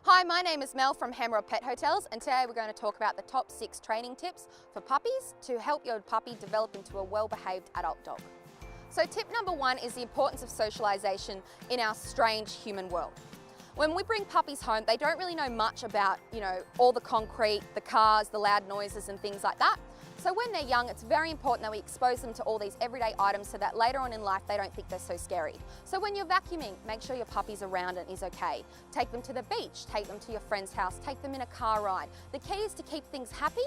Hi, my name is Mel from Hanrob Pet Hotels, and today we're going to talk about the top 6 training tips for puppies to help your puppy develop into a well-behaved adult dog. So tip number 1 is the importance of socialization in our strange human world. When we bring puppies home, they don't really know much about, all the concrete, the cars, the loud noises and things like that. So when they're young, it's very important that we expose them to all these everyday items so that later on in life, they don't think they're so scary. So when you're vacuuming, make sure your puppy's around and is okay. Take them to the beach, take them to your friend's house, take them in a car ride. The key is to keep things happy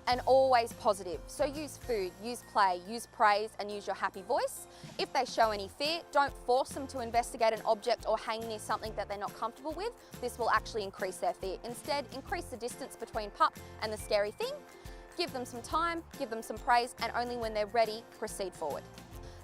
and always positive. So use food, use play, use praise, and use your happy voice. If they show any fear, don't force them to investigate an object or hang near something that they're not comfortable with. This will actually increase their fear. Instead, increase the distance between pup and the scary thing. Give them some time, give them some praise, and only when they're ready, proceed forward.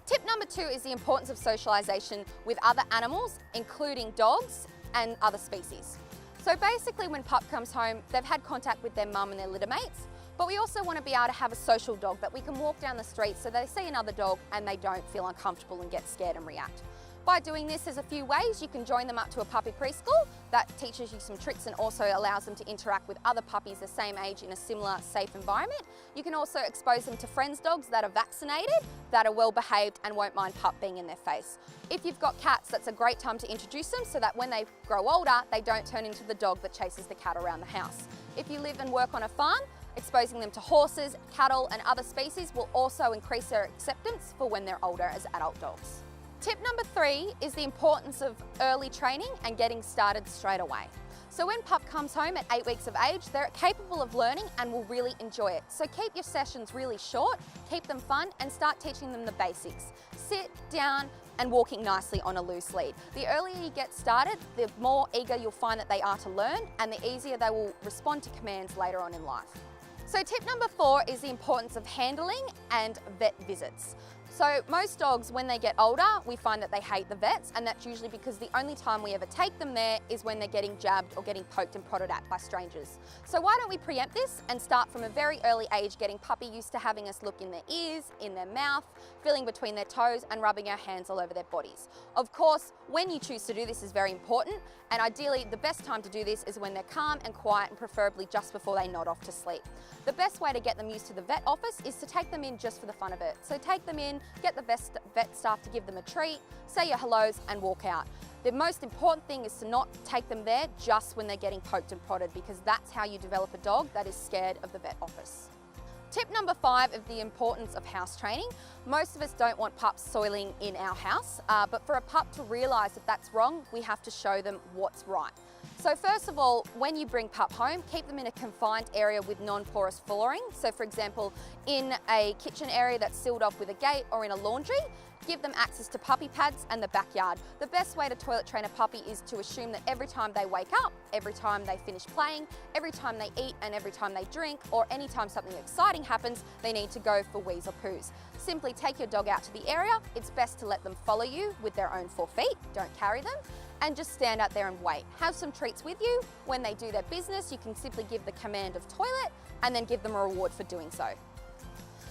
Tip number 2 is the importance of socialization with other animals, including dogs and other species. So basically when pup comes home, they've had contact with their mum and their litter mates, but we also want to be able to have a social dog that we can walk down the street so they see another dog and they don't feel uncomfortable and get scared and react. By doing this, there's a few ways. You can join them up to a puppy preschool that teaches you some tricks and also allows them to interact with other puppies the same age in a similar safe environment. You can also expose them to friends' dogs that are vaccinated, that are well behaved and won't mind pup being in their face. If you've got cats, that's a great time to introduce them so that when they grow older, they don't turn into the dog that chases the cat around the house. If you live and work on a farm, exposing them to horses, cattle and other species will also increase their acceptance for when they're older as adult dogs. Tip number 3 is the importance of early training and getting started straight away. So when pup comes home at 8 weeks of age, they're capable of learning and will really enjoy it. So keep your sessions really short, keep them fun and start teaching them the basics. Sit down and walking nicely on a loose lead. The earlier you get started, the more eager you'll find that they are to learn and the easier they will respond to commands later on in life. So tip number 4 is the importance of handling and vet visits. So most dogs, when they get older, we find that they hate the vets, and that's usually because the only time we ever take them there is when they're getting jabbed or getting poked and prodded at by strangers. So why don't we preempt this and start from a very early age getting puppy used to having us look in their ears, in their mouth, feeling between their toes and rubbing our hands all over their bodies. Of course, when you choose to do this is very important, and ideally the best time to do this is when they're calm and quiet and preferably just before they nod off to sleep. The best way to get them used to the vet office is to take them in just for the fun of it. So take them in, get the vet staff to give them a treat, say your hellos and walk out. The most important thing is to not take them there just when they're getting poked and prodded, because that's how you develop a dog that is scared of the vet office. Tip number 5 is the importance of house training. Most of us don't want pups soiling in our house, but for a pup to realise that that's wrong, we have to show them what's right. So first of all, when you bring pup home, keep them in a confined area with non-porous flooring. So for example, in a kitchen area that's sealed off with a gate or in a laundry. Give them access to puppy pads and the backyard. The best way to toilet train a puppy is to assume that every time they wake up, every time they finish playing, every time they eat and every time they drink, or anytime something exciting happens, they need to go for wheeze or poos. Simply take your dog out to the area. It's best to let them follow you with their own 4 feet, don't carry them, and just stand out there and wait. Have some treats with you. When they do their business, you can simply give the command of toilet and then give them a reward for doing so.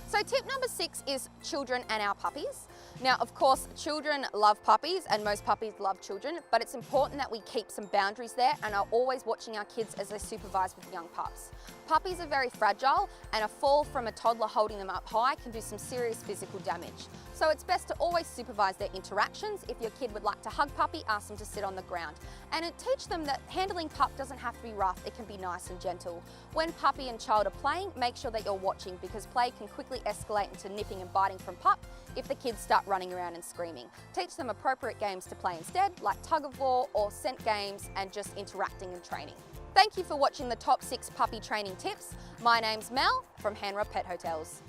So tip number 6 is children and our puppies. Now, of course, children love puppies and most puppies love children, but it's important that we keep some boundaries there and are always watching our kids as they supervise with young pups. Puppies are very fragile and a fall from a toddler holding them up high can do some serious physical damage. So it's best to always supervise their interactions. If your kid would like to hug puppy, ask them to sit on the ground. And teach them that handling pup doesn't have to be rough, it can be nice and gentle. When puppy and child are playing, make sure that you're watching because play can quickly escalate into nipping and biting from pup if the kids start running around and screaming. Teach them appropriate games to play instead, like tug of war or scent games and just interacting and training. Thank you for watching the top 6 puppy training tips. My name's Mel from Hanrob Pet Hotels.